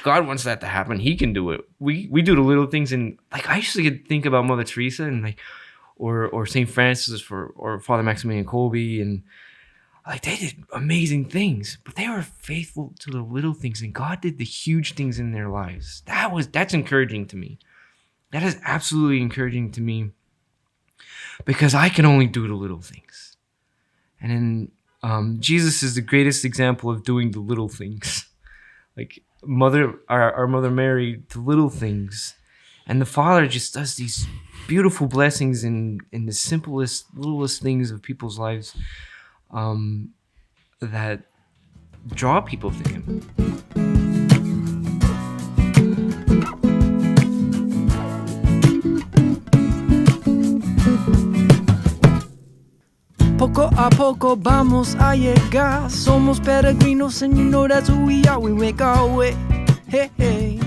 God wants that to happen, he can do it. We do the little things, and like I used to think about Mother Teresa and like or St. Francis or Father Maximilian Kolbe, and like they did amazing things, but they were faithful to the little things, and God did the huge things in their lives. That's encouraging to me. That is absolutely encouraging to me, because I can only do the little things. And then Jesus is the greatest example of doing the little things. Like our Mother Mary, the little things. And the Father just does these beautiful blessings in the simplest, littlest things of people's lives that draw people to him. Poco a poco vamos a llegar. Somos peregrinos, and you know that's who we are. We make our way. Hey, hey.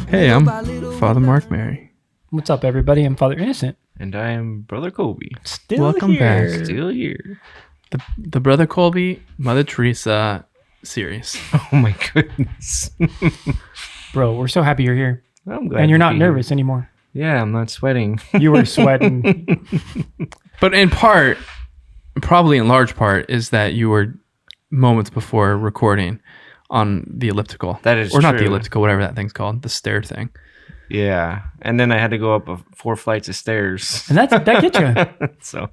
Hey, I'm Father Mark Mary. What's up, everybody? I'm Father Innocent. And I am Brother Kolbe. Welcome here. back. Still here. The Brother Kolbe, Mother Teresa series. Oh my goodness. Bro, we're so happy you're here. I'm glad. And you're to not be nervous here. anymore. Yeah, I'm not sweating. You were sweating. But in part, probably in large part, is that you were moments before recording on the elliptical. That is Or not the true. elliptical, whatever that thing's called, the stair thing. Yeah, and then I had to go up 4 flights of stairs. And that gets you. So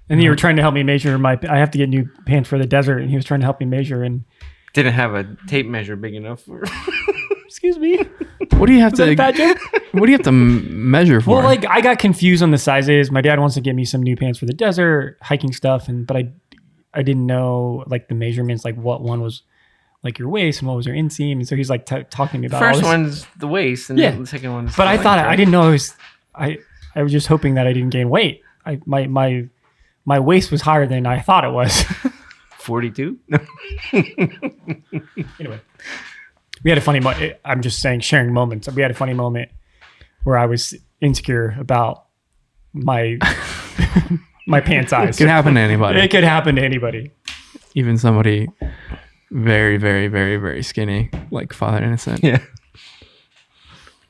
And you were trying to help me measure I have to get new pants for the desert, and he was trying to help me measure, and didn't have a tape measure big enough for. excuse me. What do you have Was that a bad joke? What do you have to measure for? Well, like I got confused on the sizes. My dad wants to get me some new pants for the desert, hiking stuff, but I didn't know like the measurements, like what one was like your waist and what was your inseam, and so he's like talking to me about First all this. one's the waist, and Yeah. the second one's. But the I thought length, I didn't know it was. I was just hoping that I didn't gain weight. My waist was higher than I thought it was. 42. Anyway, we had a funny. I'm just saying, sharing moments. We had a funny moment where I was insecure about my my pant size. it could happen to anybody. It could happen to anybody. Even somebody very, very, very, very skinny, like Father Innocent. Yeah.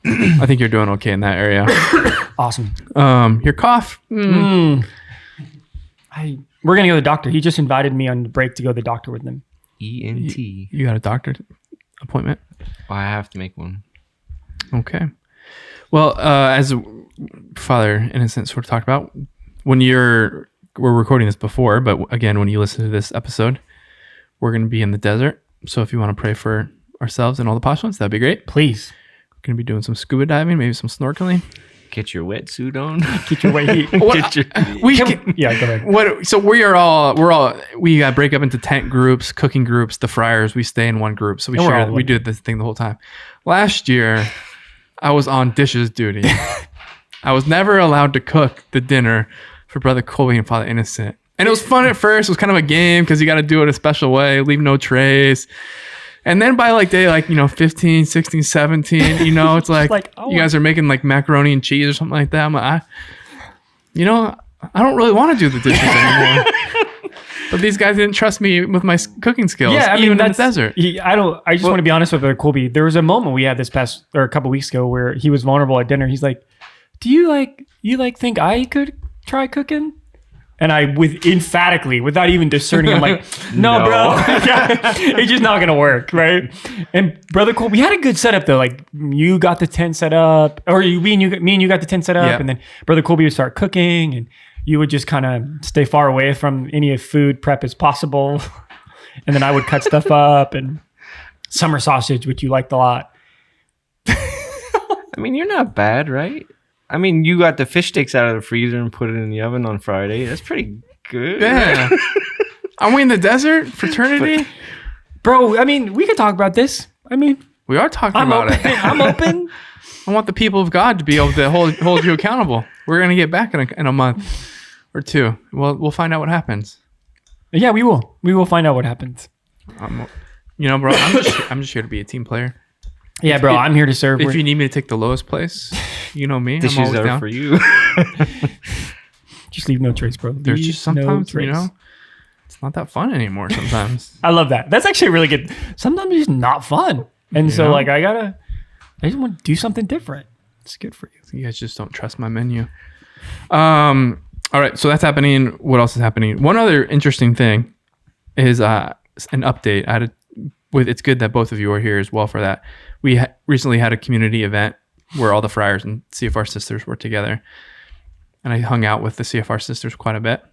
I think you're doing okay in that area. Awesome. Your cough. We're gonna go to the doctor. He just invited me on the break to go to the doctor with him. ENT. You got a doctor appointment? I have to make one. Okay. Well, as Father Innocent sort of talked about, we're recording this before, but again, when you listen to this episode, we're going to be in the desert. So if you want to pray for ourselves and all the postulants, that'd be great. Please We're going to be doing some scuba diving, maybe some snorkeling. Get your wetsuit on. get your weight. Yeah, go ahead. So we break up into tent groups, cooking groups. The friars, we stay in one group, so we do this thing the whole time. Last year, I was on dishes duty. I was never allowed to cook the dinner for Brother Kolbe and Father Innocent, and it was fun at first. It was kind of a game because you got to do it a special way, leave no trays. And then by like day 15, 16, 17, it's like, you guys are making like macaroni and cheese or something like that. I'm like, I don't really want to do the dishes anymore. But these guys didn't trust me with my cooking skills. Yeah, I mean, in the desert. I just want to be honest with Kolbe. There was a moment we had a couple weeks ago where he was vulnerable at dinner. He's like, "Do you think I could try cooking?" And I, emphatically, without even discerning, I'm like, no, bro, it's just not gonna work, right? And Brother Kolbe, we had a good setup though. Like you got the tent set up, or me and you got the tent set up, and then Brother Kolbe would start cooking, and you would just kind of stay far away from any food prep as possible, and then I would cut stuff up and summer sausage, which you liked a lot. I mean, you're not bad, right? I mean, you got the fish sticks out of the freezer and put it in the oven on Friday. That's pretty good. Yeah. Are we in the desert? Fraternity? Bro, I mean, we could talk about this. I mean, we are talking about it. I'm open. I want the people of God to be able to hold you accountable. We're going to get back in a month or two. We'll find out what happens. Yeah, we will. We will find out what happens. Bro, I'm just here to be a team player. Yeah, bro, I'm here to serve. If you need me to take the lowest place, you know me. Dishes I'm always are down for you. Just leave no trace, bro. There's just sometimes, it's not that fun anymore sometimes. I love that. That's actually really good. Sometimes it's just not fun. And so Yeah. like I just want to do something different. It's good for you. You guys just don't trust my menu. All right, so that's happening. What else is happening? One other interesting thing is an update. It's good that both of you are here as well for that. We recently had a community event where all the friars and CFR sisters were together, and I hung out with the CFR sisters quite a bit.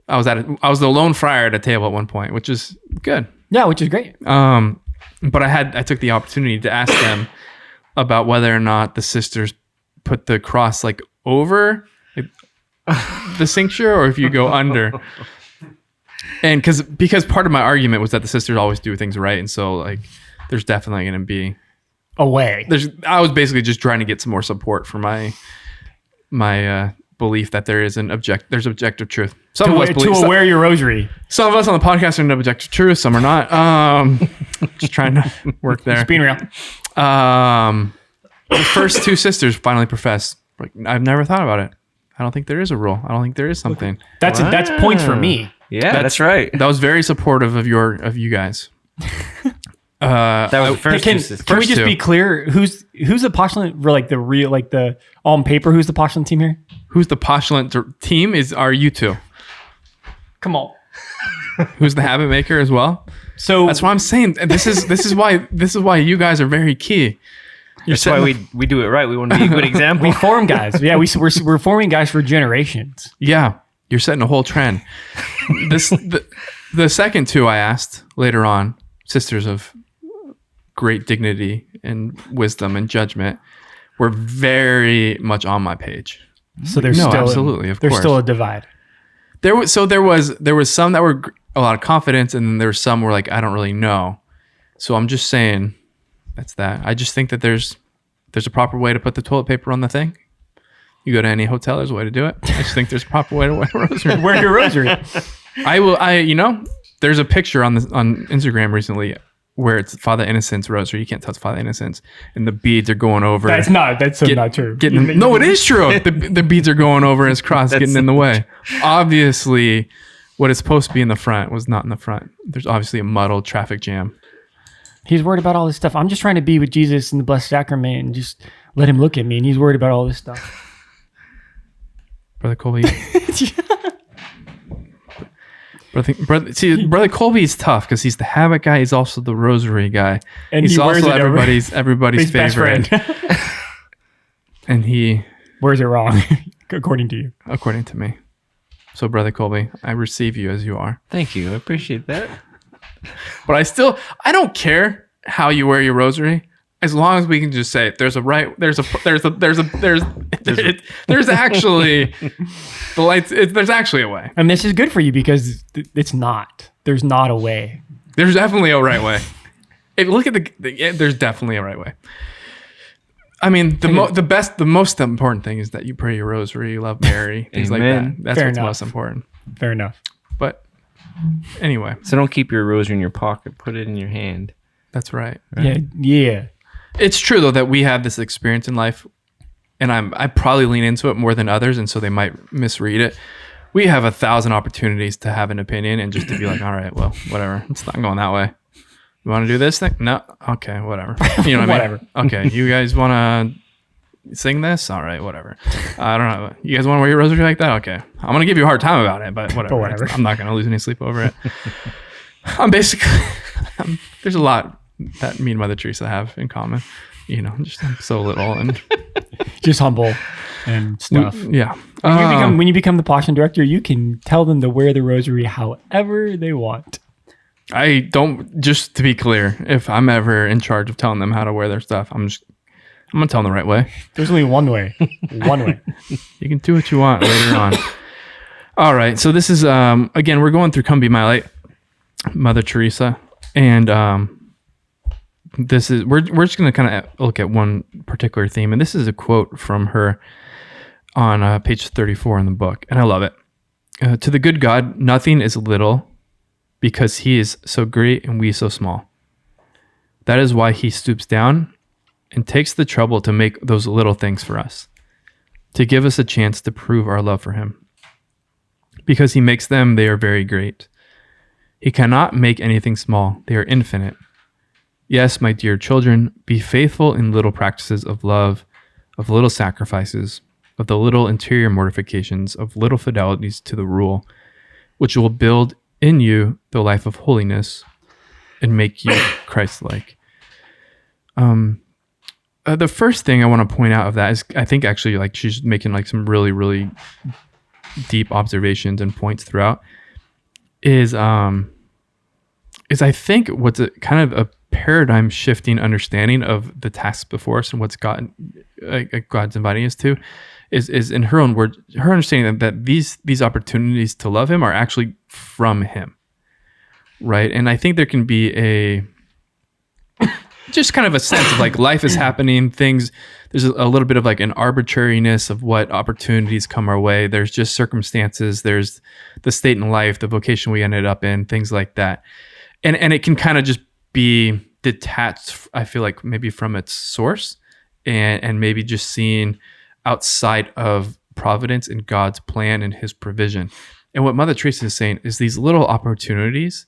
I was the lone friar at a table at one point, which is good. Yeah, which is great. But I took the opportunity to ask them about whether or not the sisters put the cross like over the cincture or if you go under. And because part of my argument was that the sisters always do things right, and so like there's definitely going to be a way. I was basically just trying to get some more support for my belief that there's objective truth. Some of us wear your rosary. Some of us on the podcast are in objective truth. Some are not. Just trying to work there. Just being real. The first two sisters finally professed. Like, I've never thought about it. I don't think there is a rule. I don't think there is something. That's points for me. Yeah, that's right. That was very supportive of you guys. That was the first two sisters. Can we just be clear? Who's the postulant for like the real, like the on paper? Who's the postulant team here? Who's the postulant team? Are you two? Come on. Who's the habit maker as well? So that's why I'm saying this is why you guys are very key. That's why we do it right. We want to be a good example. We form guys. Yeah, we're forming guys for generations. Yeah, you're setting a whole trend. The second two I asked later on, sisters of great dignity and wisdom and judgment, were very much on my page. So there's still a divide. There was some that were a lot of confidence, and then there was some were like, I don't really know. So I'm just saying that's that. I just think that there's a proper way to put the toilet paper on the thing. You go to any hotel, there's a way to do it. I just think there's a proper way to wear a rosary. Wear your rosary. There's a picture on Instagram recently where it's Father Innocent's rosary. You can't tell it's Father Innocent's, and the beads are going over. That's not true. No, it is true. The beads are going over his cross, getting in the way. Obviously, what is supposed to be in the front was not in the front. There's obviously a muddled traffic jam. He's worried about all this stuff. I'm just trying to be with Jesus in the Blessed Sacrament and just let him look at me, and he's worried about all this stuff. Brother Kolbe. Brother Kolbe is tough because he's the habit guy. He's also the rosary guy, and he's also everybody's favorite. And he wears it wrong, according to you. According to me. So, Brother Kolbe, I receive you as you are. Thank you. I appreciate that. But I don't care how you wear your rosary, as long as we can just say there's actually the lights. There's actually a way, and this is good for you because it's not. There's not a way. There's definitely a right way. If you look at there's definitely a right way. I mean, the most important thing is that you pray your rosary, you love Mary, things like that. That's what's most important. Fair enough. But anyway, so don't keep your rosary in your pocket. Put it in your hand. That's right. Yeah. It's true though that we have this experience in life, and I probably lean into it more than others, and so they might misread it. We have 1,000 opportunities to have an opinion and just to be like, all right, well, whatever. It's not going that way. You want to do this thing? No. Okay, whatever. You know what I mean? Okay, you guys want to sing this? All right, whatever. I don't know. You guys want to wear your rosary like that? Okay. I'm going to give you a hard time about it, but whatever. I'm not going to lose any sleep over it. There's a lot that me and Mother Teresa have in common. Just I'm so little and just humble and stuff. Yeah. When you become the postulant director, you can tell them to wear the rosary however they want. I don't, just to be clear, if I'm ever in charge of telling them how to wear their stuff, I'm going to tell them the right way. There's only one way. One way. You can do what you want later on. All right. So this is, again, we're going through Come Be My Light, Mother Teresa. And we're just going to kind of look at one particular theme. And this is a quote from her on page 34 in the book. And I love it. To the good God, nothing is little, because he is so great and we so small. That is why he stoops down and takes the trouble to make those little things for us, to give us a chance to prove our love for him. Because he makes them, they are very great. He cannot make anything small. They are infinite. Yes, my dear children, be faithful in little practices of love, of little sacrifices, of the little interior mortifications, of little fidelities to the rule, which will build in you the life of holiness and make you Christ-like. The first thing I want to point out of that is, I think actually, like, she's making like some really, really deep observations and points throughout. Is I think what's a kind of a paradigm shifting understanding of the task before us and what's God's inviting us to, is in her own words, her understanding that these opportunities to love Him are actually from Him, right? And I think there can be a just kind of a sense of like life is happening, things, there's a little bit of like an arbitrariness of what opportunities come our way. There's just circumstances, there's the state in life, the vocation we ended up in, things like that. And it can kind of just be detached, I feel like, maybe from its source, and maybe just seeing outside of providence and God's plan and His provision. And what Mother Teresa is saying is these little opportunities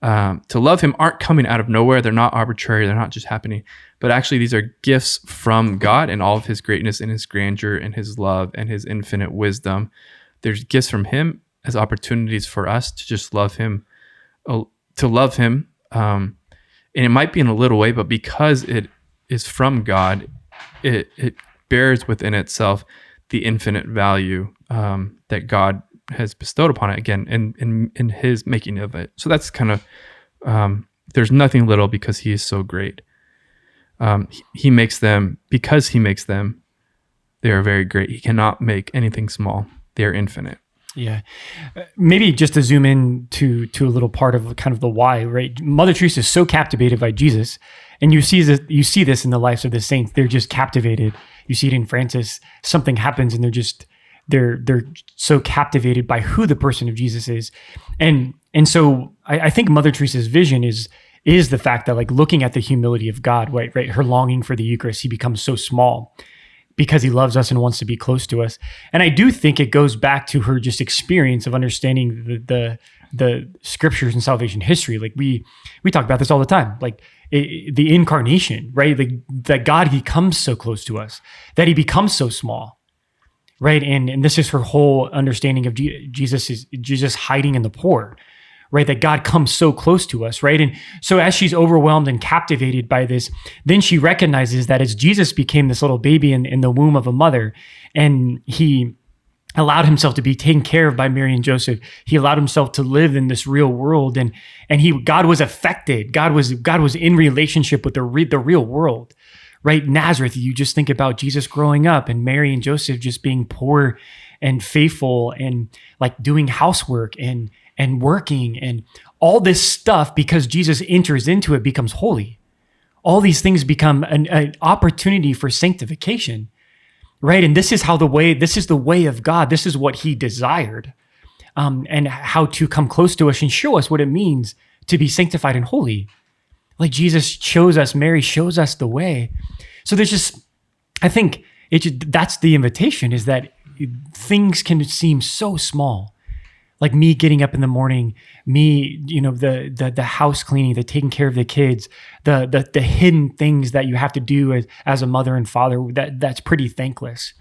to love Him aren't coming out of nowhere. They're not arbitrary. They're not just happening. But actually, these are gifts from God and all of His greatness and His grandeur and His love and His infinite wisdom. There's gifts from Him as opportunities for us to just love Him, and it might be in a little way, but because it is from God, it bears within itself the infinite value that God has bestowed upon it, again, in His making of it. So that's kind of, there's nothing little because He is so great. He makes them, because He makes them, they are very great. He cannot make anything small. They are infinite. Yeah. Maybe just to zoom in to a little part of kind of the why, right? Mother Teresa is so captivated by Jesus, and you see this in the lives of the saints. They're just captivated. You see it in Francis. Something happens and they're so captivated by who the person of Jesus is. And so I think Mother Teresa's vision is the fact that, like, looking at the humility of God, right? Her longing for the Eucharist, He becomes so small because He loves us and wants to be close to us. And I do think it goes back to her just experience of understanding the scriptures and salvation history. Like we talk about this all the time, like the incarnation, right? Like that God, He comes so close to us, that He becomes so small, right? And this is her whole understanding of Jesus is Jesus hiding in the poor, right? That God comes so close to us, right? And so as she's overwhelmed and captivated by this, then she recognizes that as Jesus became this little baby in the womb of a mother, and He allowed Himself to be taken care of by Mary and Joseph, He allowed Himself to live in this real world, and God was affected. God was in relationship with the real world, right? Nazareth, you just think about Jesus growing up and Mary and Joseph just being poor and faithful and like doing housework and working and all this stuff, because Jesus enters into it, becomes holy. All these things become an opportunity for sanctification, right? And this is the way of God. This is what He desired, and how to come close to us and show us what it means to be sanctified and holy. Like Jesus shows us, Mary shows us the way. So there's just, I think that's the invitation, is that things can seem so small. Like me getting up in the morning, me, the house cleaning, the taking care of the kids, the hidden things that you have to do as a mother and father, that's pretty thankless.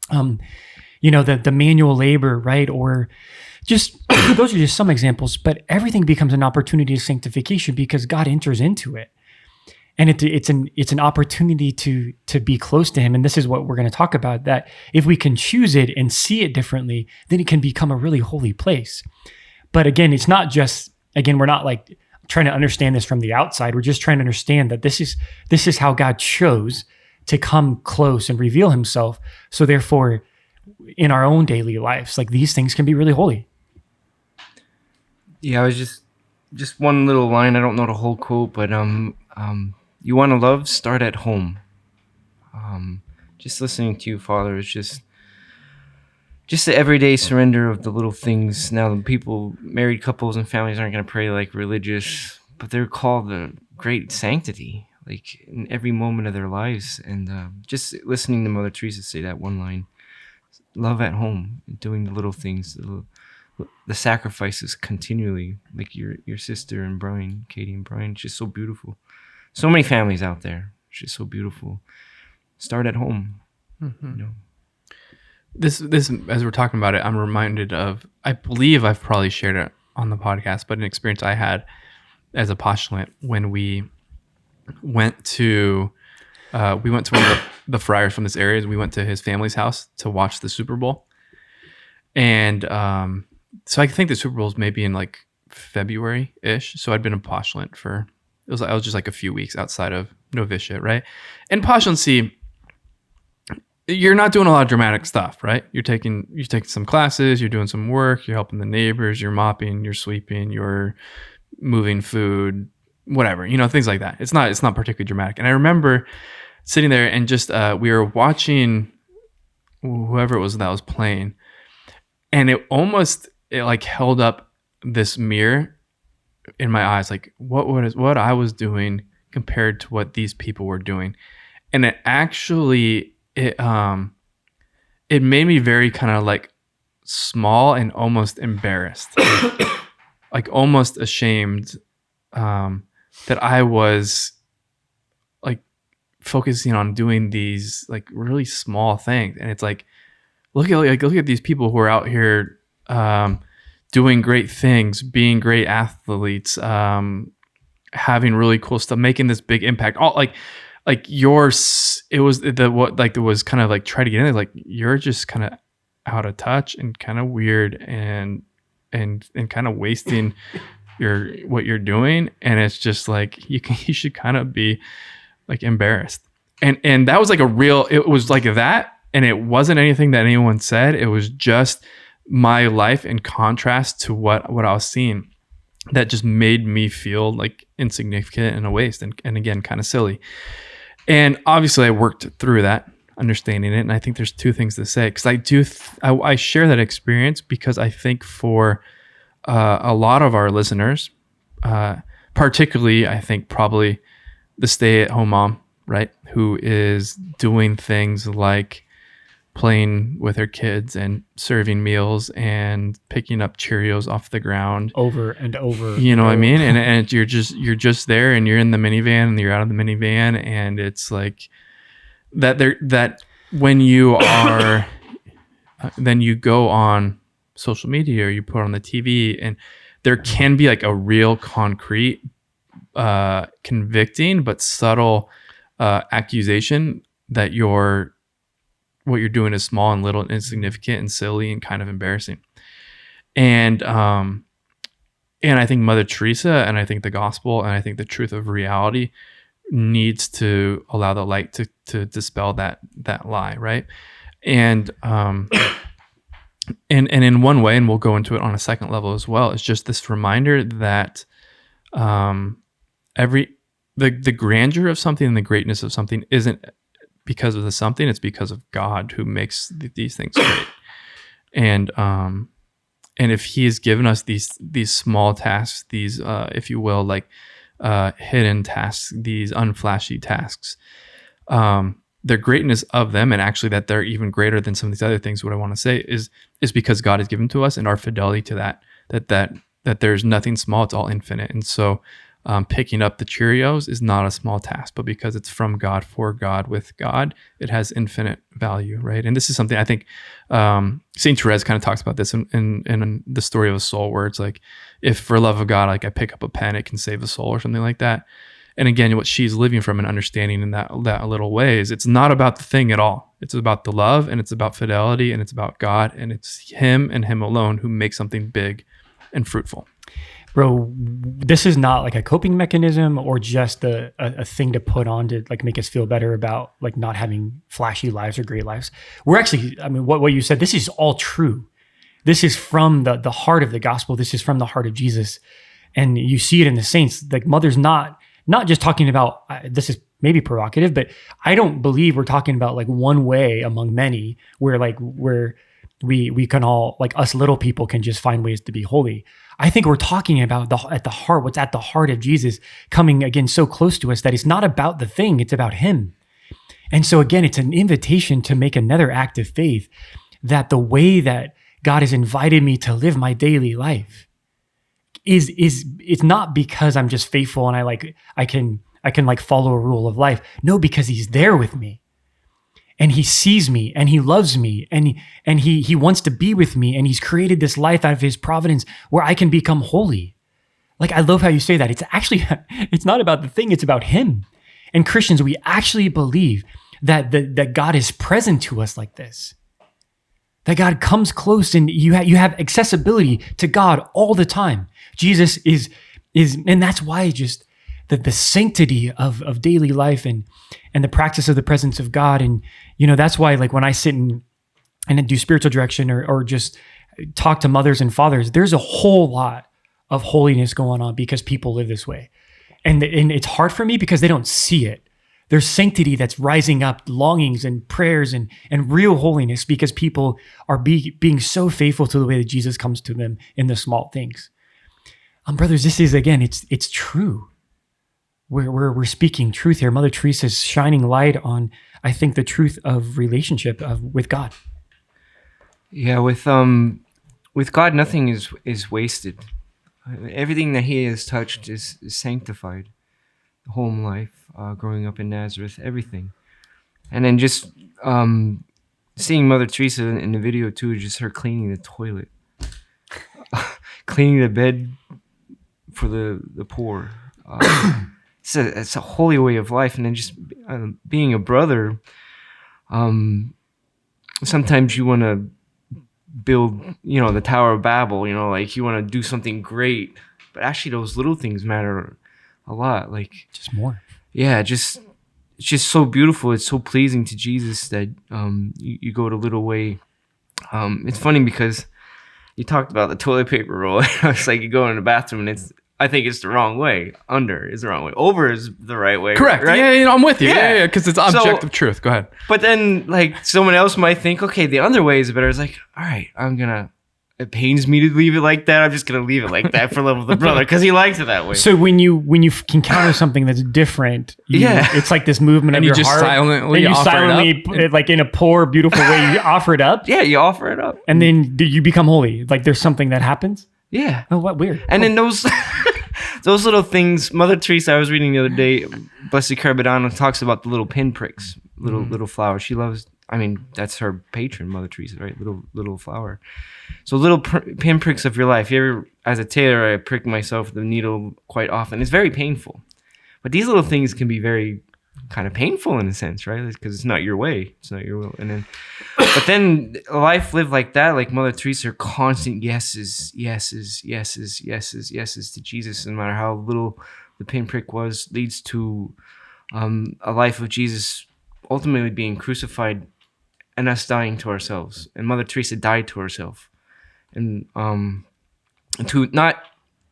The manual labor, right? Or just, those are just some examples, but everything becomes an opportunity of sanctification because God enters into it. And it's an opportunity to be close to Him. And this is what we're going to talk about, that if we can choose it and see it differently, then it can become a really holy place. But again, it's not just, we're not like trying to understand this from the outside. We're just trying to understand that this is how God chose to come close and reveal Himself. So therefore, in our own daily lives, like these things can be really holy. Yeah, I was just one little line. I don't know the whole quote, but you want to love, start at home. Just listening to you, Father, is just the everyday surrender of the little things. Now, the people, married couples and families aren't going to pray like religious, but they're called to great sanctity, like in every moment of their lives. And just listening to Mother Teresa say that one line, love at home, doing the little things, the sacrifices continually, like your sister and Brian, Katie and Brian, it's just so beautiful. so many families out there. It's just so beautiful. Start at home. Mm-hmm. You know. This as we're talking about it, I'm reminded of, I believe I've probably shared it on the podcast, but an experience I had as a postulant when we went to one of the friars from this area. We went to his family's house to watch the Super Bowl. And so I think the Super Bowl is maybe in like February-ish. So I'd been a postulant I was just like a few weeks outside of novitiate, right? And postulancy, you're not doing a lot of dramatic stuff, right? You're taking some classes, you're doing some work, you're helping the neighbors, you're mopping, you're sweeping, you're moving food, whatever, things like that. It's not particularly dramatic. And I remember sitting there and just we were watching whoever it was that was playing, and it like held up this mirror in my eyes, like what I was doing compared to what these people were doing. And it actually it made me very kind of like small and almost embarrassed, like almost ashamed that I was like focusing on doing these like really small things. And it's like, look at these people who are out here doing great things, being great athletes, having really cool stuff, making this big impact. All like yours, it was it was kind of like try to get in there, like you're just kind of out of touch and kind of weird and kind of wasting what you're doing. And it's just like you should kind of be like embarrassed. And that was like it was like that. And it wasn't anything that anyone said. It was just my life in contrast to what I was seeing, that just made me feel like insignificant and a waste, and again, kind of silly. And obviously I worked through that, understanding it. And I think there's two things to say, because I share that experience because I think for a lot of our listeners, particularly I think probably the stay-at-home mom, right, who is doing things like playing with her kids and serving meals and picking up Cheerios off the ground over and over. You know what I mean? And you're just there, and you're in the minivan and you're out of the minivan, and it's like that when you are, then you go on social media or you put on the TV, and there can be like a real concrete, convicting but subtle accusation that what you're doing is small and little and insignificant and silly and kind of embarrassing. And I think Mother Teresa, and I think the gospel, and I think the truth of reality needs to allow the light to dispel that lie, right? And in one way, and we'll go into it on a second level as well, it's just this reminder that the grandeur of something and the greatness of something isn't because of the something, it's because of God who makes these things great. And if He has given us these small tasks, these if you will, like hidden tasks, these unflashy tasks, the greatness of them, and actually that they're even greater than some of these other things, what I want to say is because God has given to us, and our fidelity to that there's nothing small, it's all infinite. And so picking up the Cheerios is not a small task, but because it's from God, for God, with God, it has infinite value, right? And this is something I think Saint Therese kind of talks about this in the story of a soul, where it's like, if for love of God, like I pick up a pen, it can save a soul or something like that. And again, what she's living from and understanding in that little way is it's not about the thing at all. It's about the love, and it's about fidelity, and it's about God, and it's Him and Him alone who makes something big and fruitful. Bro, this is not like a coping mechanism or just a thing to put on to like make us feel better about like not having flashy lives or great lives. We're actually, I mean, what you said, this is all true. This is from the heart of the gospel. This is from the heart of Jesus. And you see it in the saints. Like Mother's not just talking about, this is maybe provocative, but I don't believe we're talking about like one way among many where we can all, like us little people, can just find ways to be holy. I think we're talking about what's at the heart of Jesus coming again so close to us that it's not about the thing, it's about Him. And so again, it's an invitation to make another act of faith, that the way that God has invited me to live my daily life is it's not because I'm just faithful and I I can like follow a rule of life. No, because he's there with me. And he sees me and he loves me and he wants to be with me, and he's created this life out of his providence where I can become holy. Like, I love how you say that. It's actually, it's not about the thing, it's about him. And Christians, we actually believe that God is present to us like this. That God comes close and you have accessibility to God all the time. Jesus is, and that's why just the sanctity of daily life and the practice of the presence of God. And, that's why, like, when I sit and do spiritual direction or just talk to mothers and fathers, there's a whole lot of holiness going on because people live this way. And it's hard for me because they don't see it. There's sanctity that's rising up, longings and prayers and real holiness because people are being so faithful to the way that Jesus comes to them in the small things. Brothers, this is, again, it's true. We're speaking truth here. Mother Teresa is shining light on, I think, the truth of relationship with God. Yeah, with God, nothing is wasted. Everything that he has touched is sanctified. Home life, growing up in Nazareth, everything. And then just seeing Mother Teresa in the video too, just her cleaning the toilet, cleaning the bed for the poor. It's a holy way of life. And then just being a brother, sometimes you want to build, the Tower of Babel, like you want to do something great, but actually those little things matter a lot. Like, just more. Yeah, it's just so beautiful. It's so pleasing to Jesus that you go the little way. It's funny because you talked about the toilet paper roll. It's like you go in the bathroom and I think it's the wrong way. Under is the wrong way. Over is the right way. Correct. Right? Yeah, I'm with you. Yeah, because it's objective truth. Go ahead. But then, like, someone else might think, okay, the other way is better. It's like, all right, it pains me to leave it like that. I'm just going to leave it like that for love of the brother because he likes it that way. So when you encounter something that's different, it's like this movement and of you your just heart. silently And you offer it up. like in a poor, beautiful way, you offer it up. Yeah, you offer it up. And then you become holy. Like there's something that happens. Yeah. Oh, what weird. And then those little things, Mother Teresa, I was reading the other day, Blessed Carbonano talks about the little pinpricks, little flowers. She loves, that's her patron, Mother Teresa, right? Little flower. So little pinpricks of your life. You ever, as a tailor, I prick myself with the needle quite often. It's very painful. But these little things can be very kind of painful in a sense, right? Because it's not your way. It's not your will. But then life lived like that, like Mother Teresa, her constant yeses to Jesus, no matter how little the pinprick was, leads to a life of Jesus ultimately being crucified and us dying to ourselves. And Mother Teresa died to herself. And to not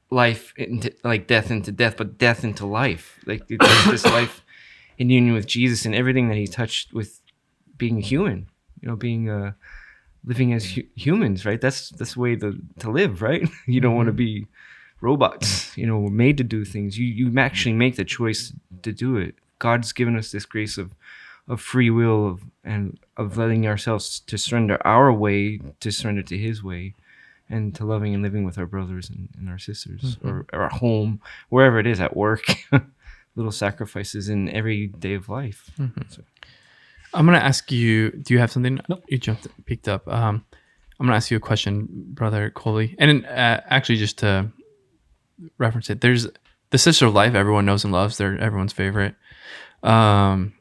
life into like death into death, but death into life. Like this life in union with Jesus and everything that he touched with being human, being living as humans, right? That's the way to live, right? You don't want to be robots, made to do things. You actually make the choice to do it. God's given us this grace of free will of letting ourselves to surrender our way, to surrender to his way, and to loving and living with our brothers and our sisters, or at home, wherever it is, at work. Little sacrifices in every day of life. So. I'm going to ask you, do you have something? Nope. You picked up. I'm going to ask you a question, Brother Kolbe. And actually, just to reference it, there's the Sister of Life everyone knows and loves. They're everyone's favorite. I'm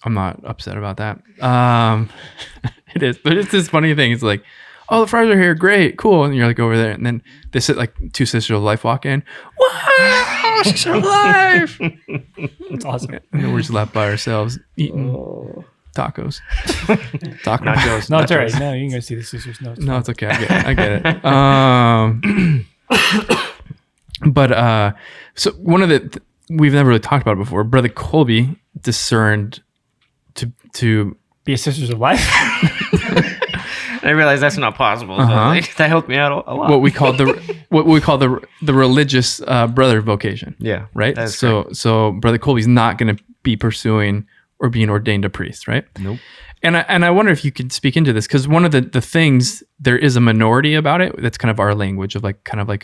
not upset about that. It is. But it's this funny thing. It's like, oh, the friars are here. Great. Cool. And you're like over there. And then they sit like two Sisters of Life walk in. Wow, Sister of Life. It's awesome. And then we're just left by ourselves eating tacos. Nachos. No, it's all right. No, you can go see the sisters. No, it's okay. I get it. But so one of we've never really talked about it before. Brother Kolbe discerned to be a Sisters of Life. I realized that's not possible. So that helped me out a lot. What we call the religious brother vocation. Yeah, right. So Brother Kolbe's not going to be pursuing or being ordained a priest, right? Nope. And I wonder if you could speak into this, because one of the things, there is a minority about it. That's kind of our language of like kind of like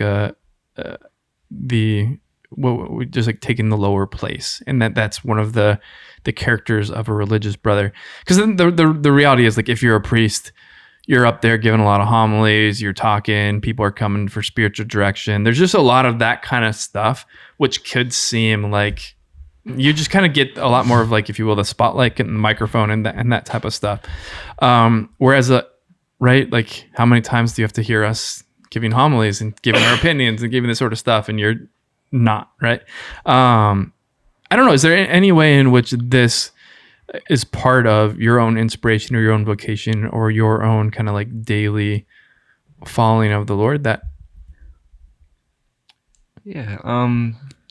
the we just like taking the lower place, and that's one of the characters of a religious brother. Because then the reality is, like, if you're a priest, you're up there giving a lot of homilies, you're talking, people are coming for spiritual direction. There's just a lot of that kind of stuff, which could seem like you just kind of get a lot more of, like, if you will, the spotlight and the microphone and that type of stuff. Whereas, right, like, how many times do you have to hear us giving homilies and giving our opinions and giving this sort of stuff, and you're not, right? I don't know. Is there any way in which this is part of your own inspiration or your own vocation or your own kind of like daily following of the Lord? That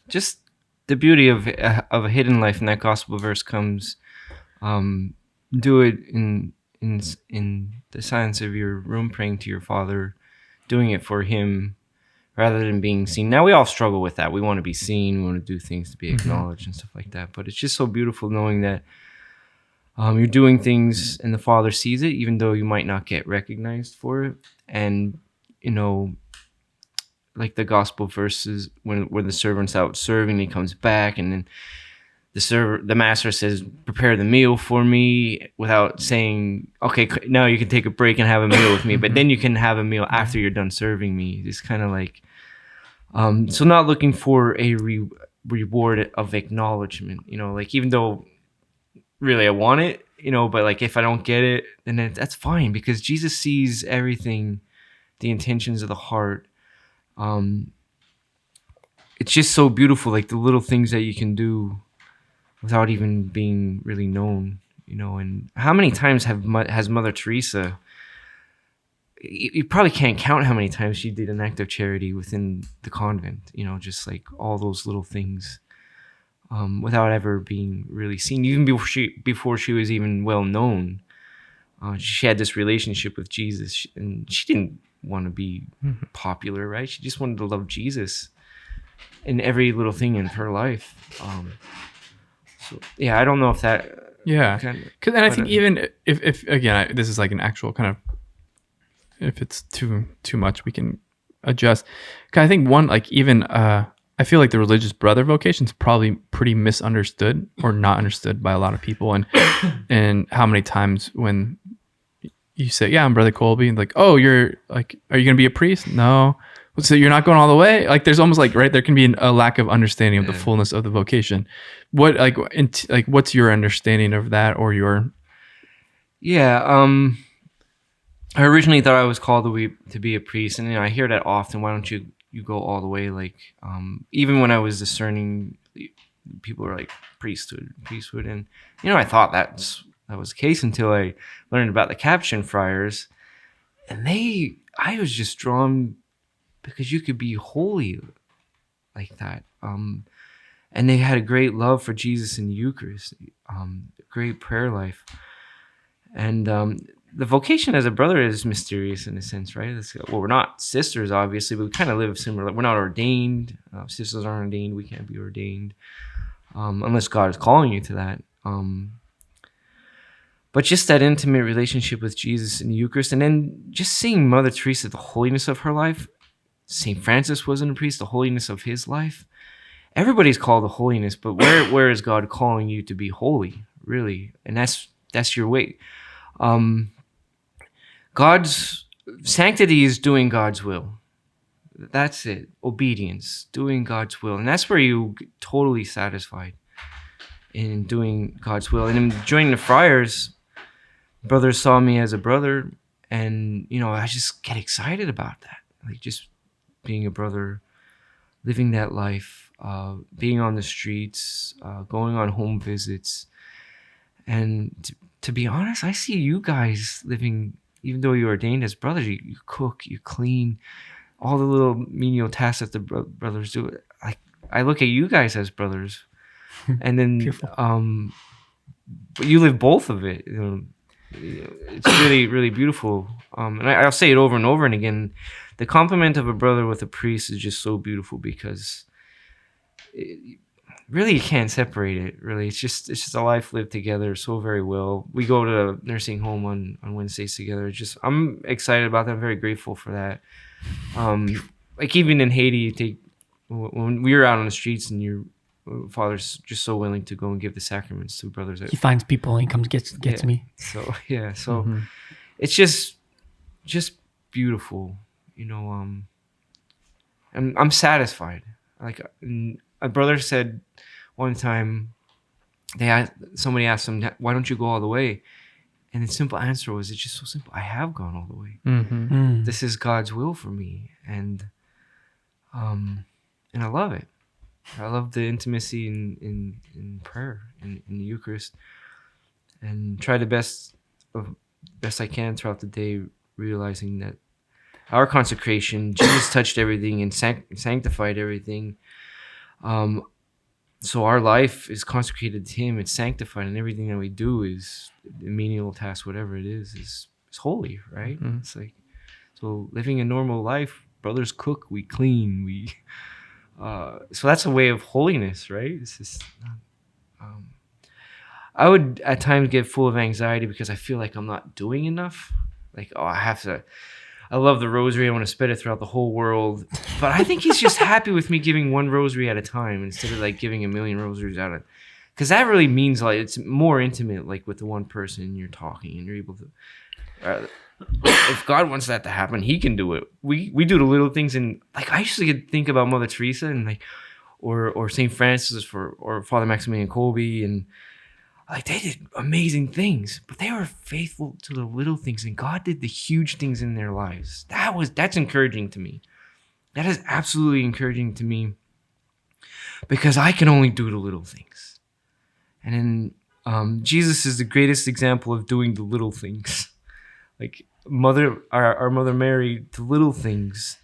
just the beauty of a hidden life in that gospel verse comes, do it in the silence of your room, praying to your Father, doing it for Him rather than being seen. Now, we all struggle with that. We want to be seen. We want to do things to be acknowledged and stuff like that. But it's just so beautiful knowing that you're doing things and the Father sees it, even though you might not get recognized for it. And, like the gospel verses, when the servant's out serving, he comes back, and then the master says, "Prepare the meal for me," without saying, "Okay, now you can take a break and have a meal with me," but then you can have a meal after you're done serving me. It's kind of like, so not looking for a reward of acknowledgement, like, even though really I want it, but like if I don't get it, then that's fine, because Jesus sees everything, the intentions of the heart. It's just so beautiful, like the little things that you can do without even being really known, and how many times has Mother Teresa, you probably can't count how many times she did an act of charity within the convent, just like all those little things, without ever being really seen, even before she was even well known. She had this relationship with Jesus, and she didn't want to be popular, right? She just wanted to love Jesus in every little thing in her life. So yeah, I don't know if that. Yeah, and I think even if again, this is like an actual kind of, if it's too much, we can adjust. 'Cause I think one, like, even I feel like the religious brother vocation is probably pretty misunderstood or not understood by a lot of people, and how many times when you say, "Yeah, I'm Brother Kolbe," and like, "Oh, you're like, are you gonna be a priest?" No. So you're not going all the way? Like, there's almost like, right, there can be a lack of understanding of the fullness of the vocation. What, like, what's your understanding of that, or your? Yeah, I originally thought I was called to be a priest, and I hear that often. Why don't you go all the way? Like, even when I was discerning, people were like priesthood, and I thought that was the case until I learned about the Capuchin friars, and I was just drawn because you could be holy like that. And they had a great love for Jesus in the Eucharist, a great prayer life. And the vocation as a brother is mysterious in a sense, right? We're not sisters, obviously, but we kind of live similar. We're not ordained. Sisters aren't ordained. We can't be ordained unless God is calling you to that. But just that intimate relationship with Jesus in the Eucharist, and then just seeing Mother Teresa, the holiness of her life. St. Francis wasn't a priest, the holiness of his life. Everybody's called to holiness, but where is God calling you to be holy, really? And that's your way. God's sanctity is doing God's will. That's it. Obedience, doing God's will. And that's where you get totally satisfied in doing God's will. And in joining the friars, brothers saw me as a brother, and I just get excited about that. Like, just being a brother, living that life, being on the streets, going on home visits. And to be honest, I see you guys living, even though you're ordained as brothers, you cook, you clean, all the little menial tasks that the brothers do. I look at you guys as brothers, and then but you live both of it. It's really, really beautiful. And I'll say it over and over and again. The complement of a brother with a priest is just so beautiful, because really you can't separate it. Really, it's just a life lived together so very well. We go to a nursing home on Wednesdays together. I'm excited about that. I'm very grateful for that. Like, even in Haiti, you take when we were out on the streets and your father's just so willing to go and give the sacraments to brothers. He finds people and he comes gets me. So it's just beautiful, and I'm satisfied. Like a brother said one time, somebody asked him, "Why don't you go all the way?" And the simple answer was, "It's just so simple. I have gone all the way. This is God's will for me, and I love it. I love the intimacy in prayer, in the Eucharist, and try the best I can throughout the day, realizing that our consecration, Jesus touched everything and sanctified everything. So our life is consecrated to Him. It's sanctified, and everything that we do is a menial task, whatever it is holy, right? It's like, so living a normal life, brothers cook, we clean, so that's a way of holiness, right? It's just, I would at times get full of anxiety because I feel like I'm not doing enough. Like, I love the rosary. I want to spread it throughout the whole world. But I think He's just happy with me giving one rosary at a time instead of like giving a million rosaries out. Because that really means like it's more intimate, like with the one person you're talking and you're able to. If God wants that to happen, He can do it. We do the little things, and like I used to think about Mother Teresa and like, or Saint Francis or Father Maximilian Kolbe, and like they did amazing things, but they were faithful to the little things, and God did the huge things in their lives. That's encouraging to me. That is absolutely encouraging to me, because I can only do the little things, and then Jesus is the greatest example of doing the little things. Like our Mother Mary, the little things,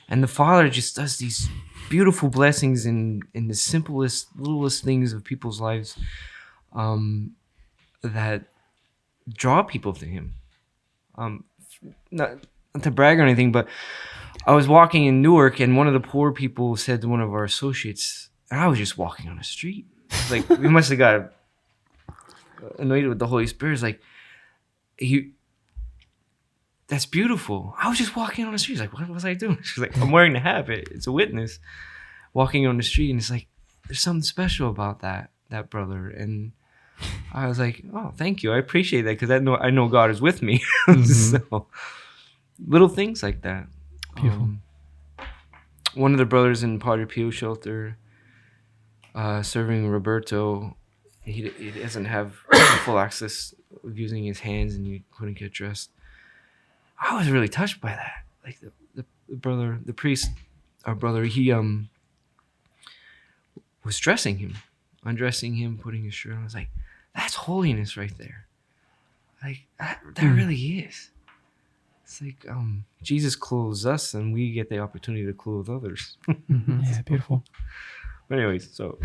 and the Father just does these beautiful blessings in the simplest, littlest things of people's lives, that draw people to Him. Not to brag or anything, but I was walking in Newark, and one of the poor people said to one of our associates, and I was just walking on the street. Like we must have got anointed with the Holy Spirit. It's like that's beautiful. I was just walking on the street. He's like, what was I doing? She's like, I'm wearing the habit. It's a witness. Walking on the street, and it's like, there's something special about that brother. And I was like, oh, thank you. I appreciate that, because I know God is with me. So little things like that. Beautiful. One of the brothers in Padre Pio shelter, serving Roberto, he doesn't have full access of using his hands, and he couldn't get dressed. I was really touched by that. Like the brother, the priest, our brother, he was dressing him, undressing him, putting his shirt on. I was like, that's holiness right there. Like that really is. It's like Jesus clothes us, and we get the opportunity to clothe others. Yeah, beautiful. But anyways, so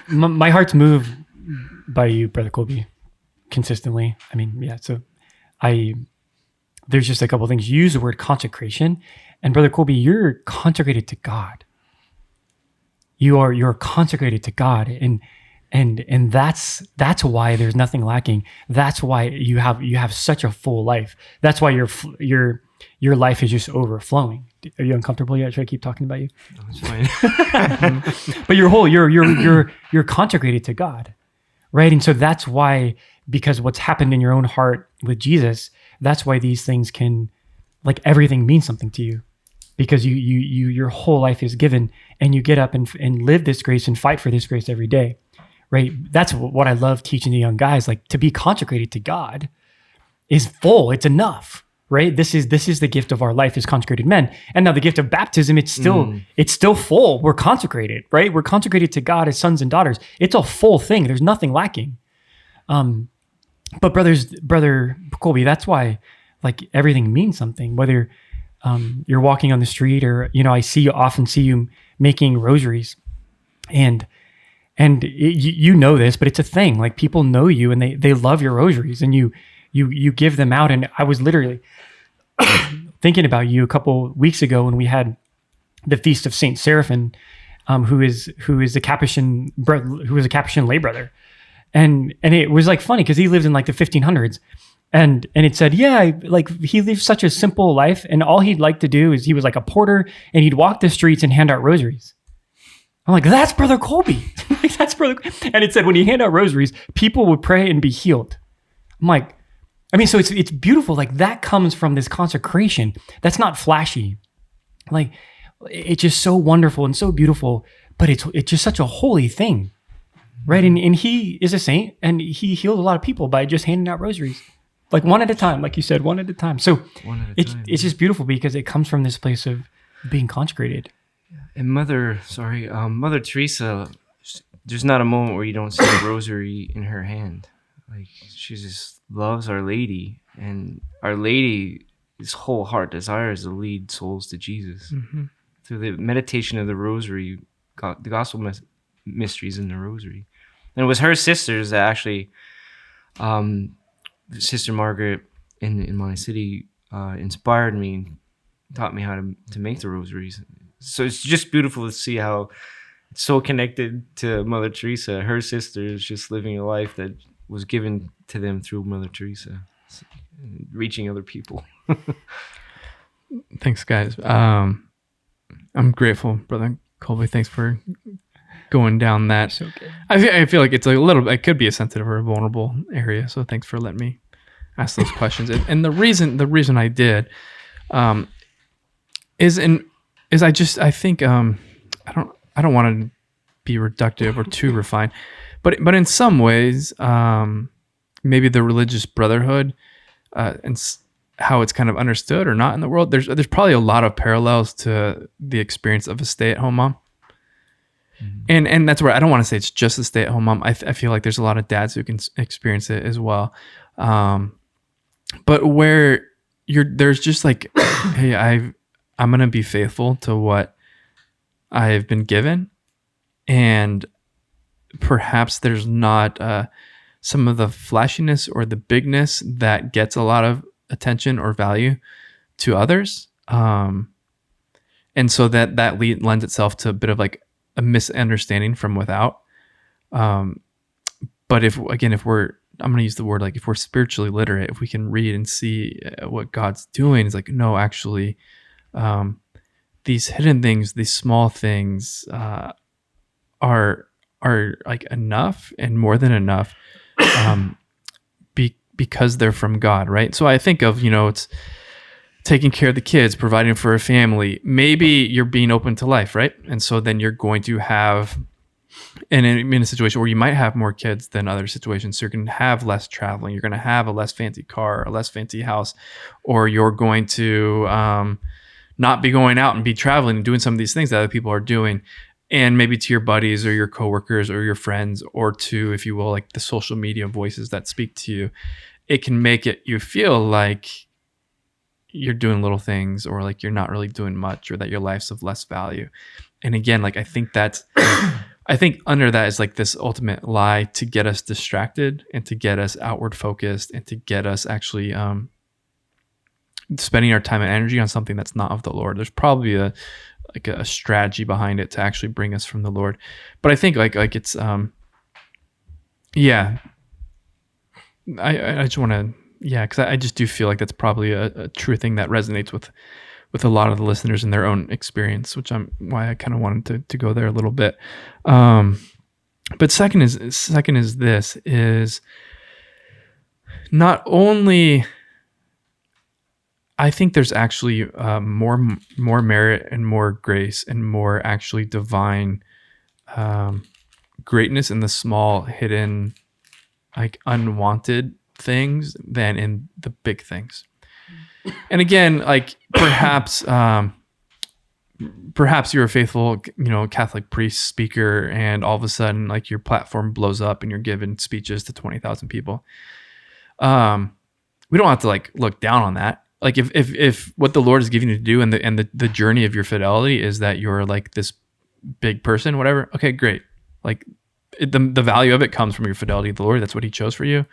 my heart's moved by you, Brother Kolbe, consistently. I mean, yeah. So there's just a couple of things. You use the word consecration, and Brother Kolbe, you're consecrated to God. You're consecrated to God, and that's why there's nothing lacking. That's why you have such a full life. That's why your life is just overflowing. Are you uncomfortable yet? Should I keep talking about you? No, it's fine. But you're consecrated to God, right? And so that's why, because what's happened in your own heart with Jesus, that's why these things can, like, everything means something to you, because your whole life is given, and you get up and live this grace and fight for this grace every day, right? That's what I love teaching the young guys. Like, to be consecrated to God is full. It's enough, right? This is the gift of our life as consecrated men. And now the gift of baptism, it's still full. We're consecrated, right? We're consecrated to God as sons and daughters. It's a full thing. There's nothing lacking. But Brother Kolbe, that's why, like, everything means something. Whether you're walking on the street, or I often see you making rosaries, and you know this, but it's a thing. Like, people know you, and they love your rosaries, and you give them out. And I was literally thinking about you a couple weeks ago when we had the feast of Saint Seraphim, who is a Capuchin lay brother. And it was like funny because he lived in like the 1500s, And it said, yeah, like he lived such a simple life, and all he'd like to do is he was like a porter, and he'd walk the streets and hand out rosaries. I'm like, that's Brother Kolbe. Like, that's Brother. And it said when he handed out rosaries, people would pray and be healed. I'm like, I mean, so it's beautiful. Like that comes from this consecration. That's not flashy. Like it's just so wonderful and so beautiful, but it's just such a holy thing, right? And he is a saint, and he healed a lot of people by just handing out rosaries, like one at a time, like you said, one at a time. So it's just beautiful because it comes from this place of being consecrated. And Mother Teresa, there's not a moment where you don't see a rosary in her hand. Like she just loves Our Lady, and Our Lady's whole heart desires to lead souls to Jesus. Mm-hmm. Through the meditation of the rosary, the gospel mysteries in the rosary. And it was her sisters that actually, Sister Margaret in my city, inspired me and taught me how to make the rosaries. So it's just beautiful to see how it's so connected to Mother Teresa. Her sister is just living a life that was given to them through Mother Teresa, reaching other people. Thanks, guys. I'm grateful, Brother Kolbe. Thanks for going down that. So good. I feel like it's a little. It could be a sensitive or a vulnerable area. So thanks for letting me ask those questions. And the reason I did, is I think I don't want to be reductive or too refined, but in some ways, maybe the religious brotherhood and how it's kind of understood or not in the world, there's probably a lot of parallels to the experience of a stay-at-home mom. Mm-hmm. And that's where I don't want to say it's just a stay-at-home mom. I feel like there's a lot of dads who can experience it as well. But where there's just like, hey, I'm going to be faithful to what I've been given. And perhaps there's not some of the flashiness or the bigness that gets a lot of attention or value to others. And so that lends itself to a bit of like a misunderstanding from without. But if we're, I'm going to use the word, like if we're spiritually literate, if we can read and see what God's doing, it's like, no, actually, these hidden things, these small things, are like enough and more than enough, because they're from God, right? So I think of, it's taking care of the kids, providing for a family. Maybe you're being open to life, right? And so then you're going to have, and in a situation where you might have more kids than other situations, so you're going to have less traveling, you're going to have a less fancy car, a less fancy house, or you're going to not be going out and be traveling and doing some of these things that other people are doing. And maybe to your buddies or your coworkers or your friends, or to, if you will, like the social media voices that speak to you, it can make you feel like you're doing little things, or like you're not really doing much, or that your life's of less value. And again, like I think under that is like this ultimate lie to get us distracted and to get us outward focused and to get us actually spending our time and energy on something that's not of the Lord. There's probably a strategy behind it to actually bring us from the Lord. But I think like it's I just want to, because I just do feel like that's probably a true thing that resonates with a lot of the listeners in their own experience, why I kind of wanted to go there a little bit. But second is this is not only, I think there's actually more merit and more grace and more actually divine greatness in the small, hidden, like unwanted things than in the big things. And again, like perhaps you're a faithful, Catholic priest, speaker, and all of a sudden like your platform blows up and you're giving speeches to 20,000 people. We don't have to like look down on that. Like if what the Lord is giving you to do and the journey of your fidelity is that you're like this big person, whatever. Okay, great. Like the value of it comes from your fidelity to the Lord. That's what He chose for you.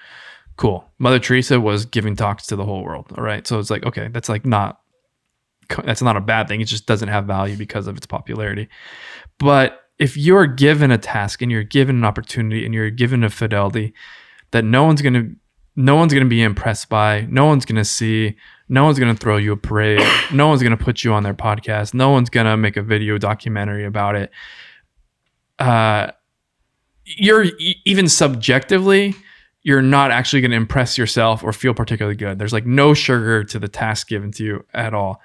Cool. Mother Teresa was giving talks to the whole world. All right. So it's like, okay, that's not a bad thing. It just doesn't have value because of its popularity. But if you're given a task and you're given an opportunity and you're given a fidelity that no one's going no one's going to be impressed by, no one's going to see, no one's going to throw you a parade, no one's going to put you on their podcast, no one's going to make a video documentary about it. You're even subjectively, you're not actually going to impress yourself or feel particularly good. There's like no sugar to the task given to you at all.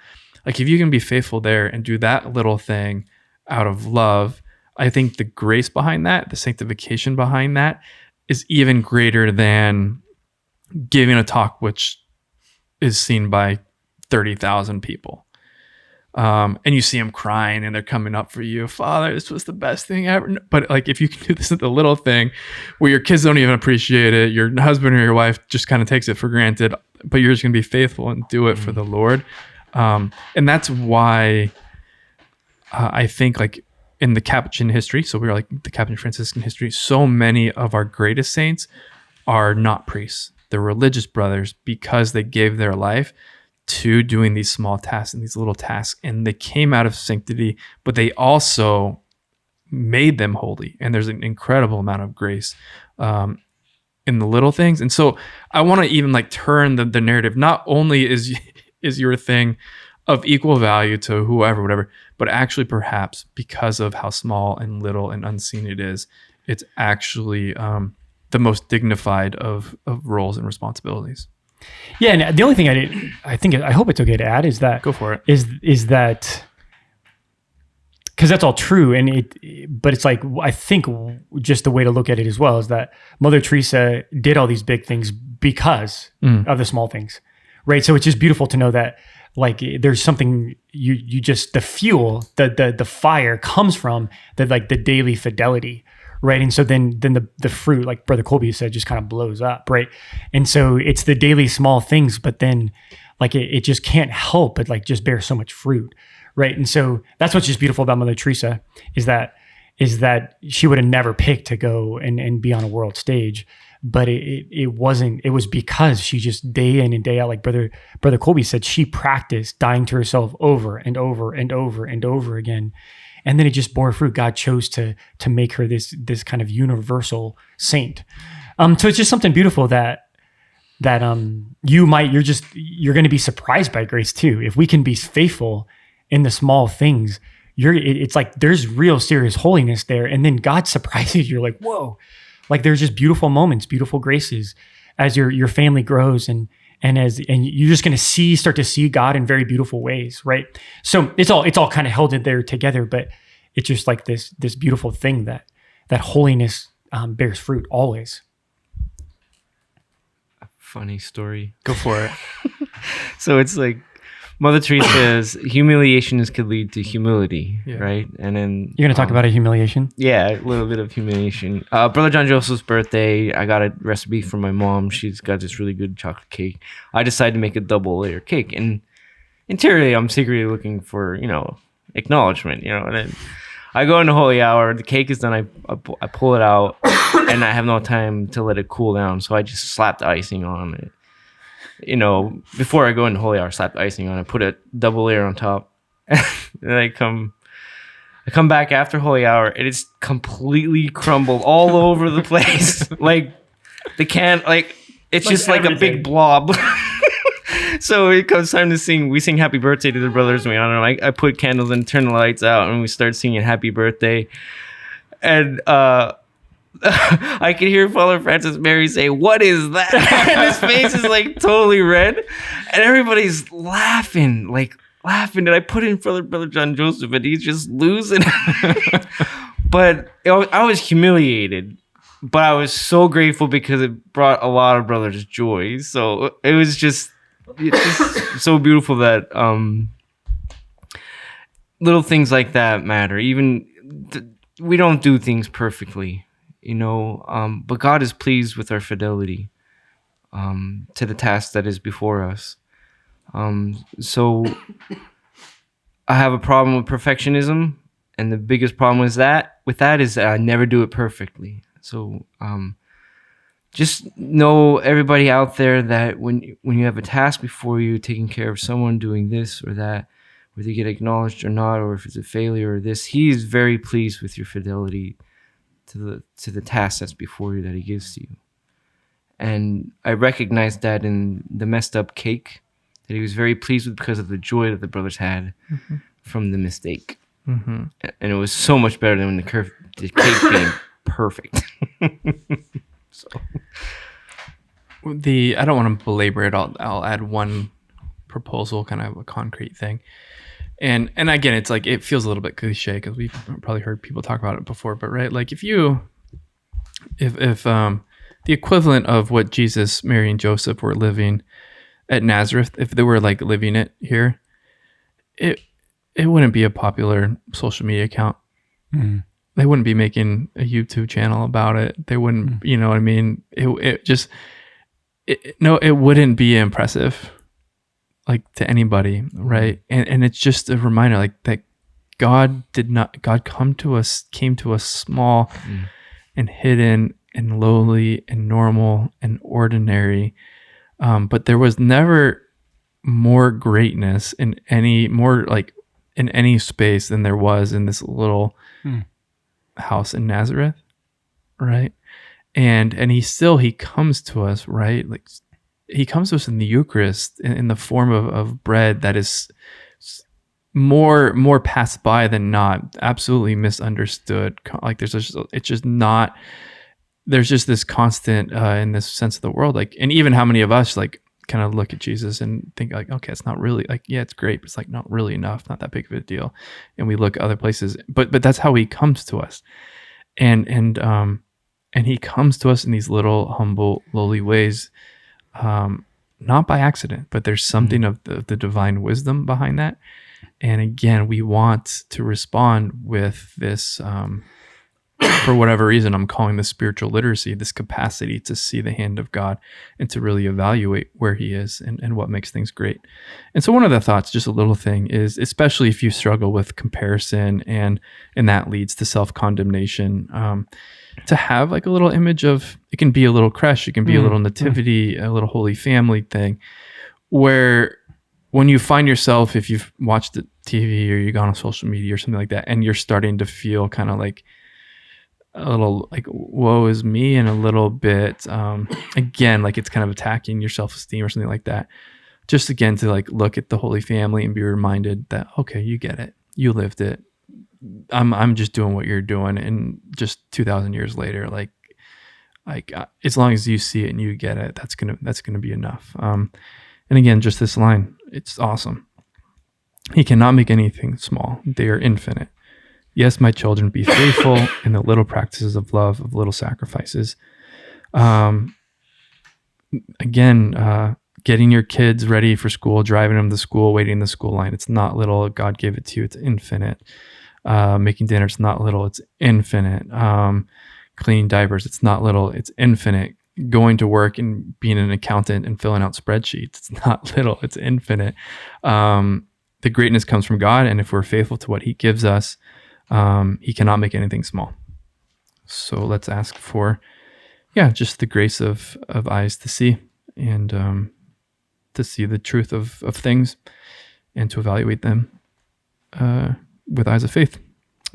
Like if you can be faithful there and do that little thing out of love, I think the grace behind that, the sanctification behind that is even greater than giving a talk which is seen by 30,000 people. And you see them crying and they're coming up for you. Father, this was the best thing ever. But like, if you can do this at the little thing where your kids don't even appreciate it, your husband or your wife just kind of takes it for granted, but you're just going to be faithful and do it for the Lord. And that's why I think like in the Capuchin history, so we're like the Capuchin Franciscan history, so many of our greatest saints are not priests. They're religious brothers because they gave their life to doing these small tasks and these little tasks, and they came out of sanctity, but they also made them holy. And there's an incredible amount of grace in the little things. And so I want to even like turn the narrative. Not only is your thing of equal value to whoever, whatever, but actually perhaps because of how small and little and unseen it is, it's actually the most dignified of roles and responsibilities. Yeah, and the only thing I hope it's okay to add is that Go for it. Is that because that's all true, but it's like I think just the way to look at it as well is that Mother Teresa did all these big things because of the small things, right? So it's just beautiful to know that like there's something you just the fuel, the fire comes from the like the daily fidelity. Right. And so then the fruit, like Brother Kolbe said, just kind of blows up. Right. And so it's the daily small things, but then like it just can't help but like just bear so much fruit. Right. And so that's what's just beautiful about Mother Teresa is that she would have never picked to go and be on a world stage. But it was because she just day in and day out, like Brother Kolbe said, she practiced dying to herself over and over and over and over again. And then it just bore fruit. God chose to make her this kind of universal saint. So it's just something beautiful that you're going to be surprised by grace too. If we can be faithful in the small things, it's like there's real serious holiness there. And then God surprises you. You're like, whoa, like there's just beautiful moments, beautiful graces as your family grows and you're just going to start to see God in very beautiful ways, right? So it's all kind of held in there together, but it's just like this beautiful thing that holiness bears fruit always. Funny story. Go for it. So it's like Mother Teresa's humiliation could lead to humility, right? And then you're going to talk about a humiliation? Yeah, a little bit of humiliation. Brother John Joseph's birthday, I got a recipe from my mom. She's got this really good chocolate cake. I decided to make a double layer cake, and interiorly, I'm secretly looking for acknowledgement, And then I go into holy hour. The cake is done. I pull it out, and I have no time to let it cool down. So I just slapped icing on it. Before I go into holy hour, slap the icing on it, put a double layer on top. And then I come back after holy hour, and it's completely crumbled all over the place. Like the can, like it's just like a big blob. So it comes time to sing. We sing Happy Birthday to the brothers. We honor them. I put candles and turn the lights out, and we start singing Happy Birthday. And I can hear Father Francis Mary say, "What is that?" And his face is like totally red, and everybody's laughing. And I put in for Brother John Joseph, and he's just losing. But I was humiliated, but I was so grateful because it brought a lot of brothers joy. So it's just so beautiful that little things like that matter. Even we don't do things perfectly. But God is pleased with our fidelity to the task that is before us. So I have a problem with perfectionism, and the biggest problem with that is that I never do it perfectly. So just know, everybody out there, that when you have a task before you, taking care of someone doing this or that, whether you get acknowledged or not, or if it's a failure or this, He is very pleased with your fidelity to the task that's before you, that He gives to you. And I recognized that in the messed up cake that he was very pleased with because of the joy that the brothers had from the mistake. And it was so much better than when the cake came perfect. So I don't want to belabor it. I'll add one proposal, kind of a concrete thing. And again, it's like, it feels a little bit cliche because we've probably heard people talk about it before, but right, like if the equivalent of what Jesus, Mary, and Joseph were living at Nazareth, if they were like living it here, it wouldn't be a popular social media account. They wouldn't be making a YouTube channel about it. They wouldn't, you know what I mean? It wouldn't be impressive, like, to anybody, right? And it's just a reminder, like, that God came to us small and hidden and lowly and normal and ordinary, but there was never more greatness in any space than there was in this little house in Nazareth, right? And he comes to us, right? Like, he comes to us in the Eucharist in the form of bread that is more passed by than not, absolutely misunderstood. Like, there's just this constant in this sense of the world, like, and even how many of us like kind of look at Jesus and think like, okay, it's not really, like, yeah, it's great, but it's like not really enough, not that big of a deal. And we look at other places, but that's how he comes to us. And he comes to us in these little humble, lowly ways, not by accident, but there's something of the divine wisdom behind that. And again, we want to respond with this, for whatever reason, I'm calling this spiritual literacy, this capacity to see the hand of God and to really evaluate where he is and what makes things great. And so one of the thoughts, just a little thing, is especially if you struggle with comparison and that leads to self-condemnation, to have like a little image of, it can be a little creche, it can be a little nativity, a little Holy Family thing, where when you find yourself, if you've watched the TV or you've gone on social media or something like that, and you're starting to feel kind of like a little like, woe is me, and a little bit, again, like it's kind of attacking your self-esteem or something like that. Just again, to like look at the Holy Family and be reminded that, okay, you get it. You lived it. I'm just doing what you're doing. And just 2,000 years later, like as long as you see it and you get it, that's going to be enough. And again, just this line, it's awesome. He cannot make anything small. They are infinite. Yes, my children, be faithful in the little practices of love, of little sacrifices. Again, getting your kids ready for school, driving them to school, waiting in the school line. It's not little. God gave it to you. It's infinite. Making dinner, it's not little. It's infinite. Cleaning diapers, it's not little. It's infinite. Going to work and being an accountant and filling out spreadsheets, it's not little. It's infinite. The greatness comes from God, and if we're faithful to what he gives us, he cannot make anything small. So let's ask for, just the grace of eyes to see, and to see the truth of things, and to evaluate them with eyes of faith.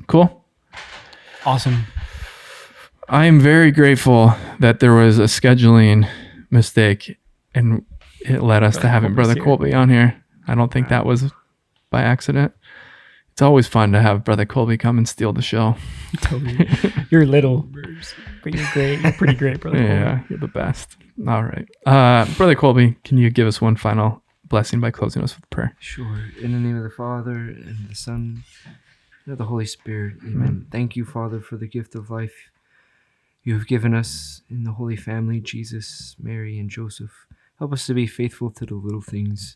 Cool. Awesome. I am very grateful that there was a scheduling mistake and it led us to having Brother Kolbe on here. I don't think that was by accident. It's always fun to have Brother Kolbe come and steal the show. Totally. You're little, but you're great. You're pretty great, Brother Kolbe. Yeah, you're the best. All right. Brother Kolbe, can you give us one final blessing by closing us with prayer? Sure. In the name of the Father, and the Son, and of the Holy Spirit. Amen. Thank you, Father, for the gift of life you have given us in the Holy Family, Jesus, Mary, and Joseph. Help us to be faithful to the little things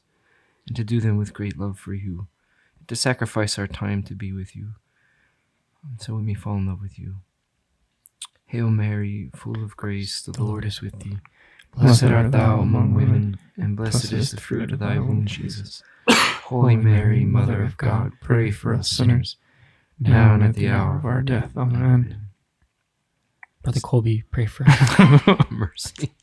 and to do them with great love for you, to sacrifice our time to be with you, so we may fall in love with you. Hail Mary, full of grace, the Lord is with thee. Blessed art thou among women, and blessed is the fruit of thy womb, Jesus. Holy Mary, Mother of God, pray for us sinners, now and at the hour of our death. Amen. Brother Kolbe, pray for us. Mercy.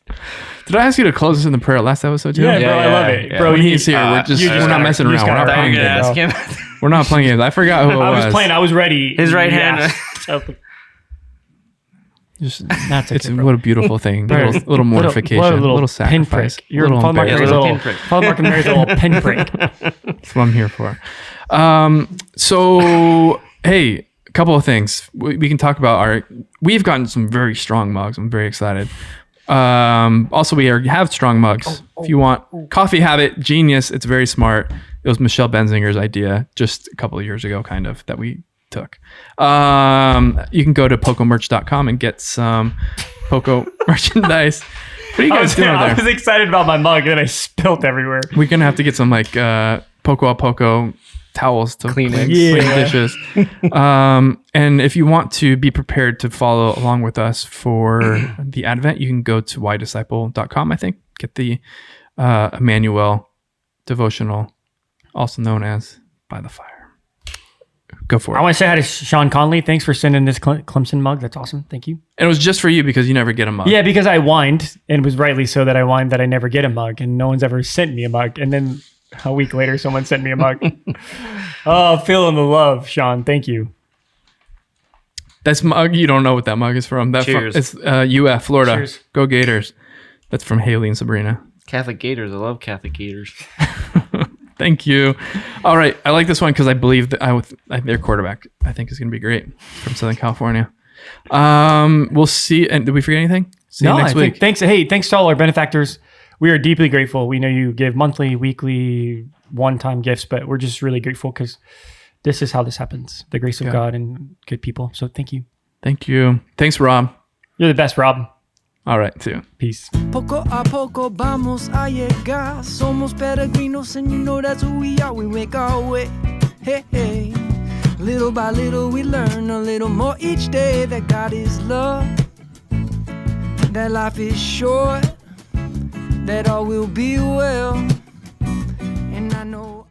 Did I ask you to close us in the prayer last episode too? Yeah, bro, I love it. Yeah. Bro, When he's here, we're not messing around. We're not playing games. We're not playing games. I forgot who it was. I was playing. I was ready. His right hand. Yeah. Just That's okay, it's bro. what a beautiful thing. Little mortification, What a little sacrifice, pinprick. You're little Father Mark embarrassment. Mary's a little pinprick. Father Mark Mary's a little pinprick. That's what I'm here for. So hey, a couple of things we can talk about. We've gotten some very strong mugs. I'm very excited. Also, we have strong mugs. If you want Coffee Habit, genius. It's very smart. It was Michelle Benzinger's idea just a couple of years ago, kind of, that we took. You can go to pocomerch.com and get some Poco merchandise. What are you guys doing I there? was excited about my mug and I spilt everywhere. We're gonna have to get some like Poco a Poco towels to clean dishes. And if you want to be prepared to follow along with us for the Advent, you can go to whydisciple.com. I think get the Emmanuel devotional, also known as By the Fire. Go for it. I want to say hi to Sean Conley. Thanks for sending this Clemson mug. That's awesome. Thank you. And it was just for you because you never get a mug. Yeah, because I whined, and it was rightly so that I whined that I never get a mug, and no one's ever sent me a mug. And then a week later, someone sent me a mug. Oh, feeling the love, Sean. Thank you. That's mug. You don't know what that mug is from. Cheers. It's UF, Florida. Cheers. Go Gators. That's from Haley and Sabrina. Catholic Gators. I love Catholic Gators. Thank you. All right. I like this one because I believe that their quarterback, I think, is going to be great from Southern California. We'll see. And did we forget anything? See you next week. Thanks to all our benefactors. We are deeply grateful. We know you give monthly, weekly, one-time gifts, but we're just really grateful because this is how this happens. The grace of God and good people. So thank you. Thank you. Thanks, Rob. You're the best, Rob. All right. See you. Peace. Poco a poco vamos a llegar. Somos peregrinos and you know that's who we are. We make our way. Hey, hey. Little by little we learn a little more each day that God is love. That life is short. That all will be well. And I know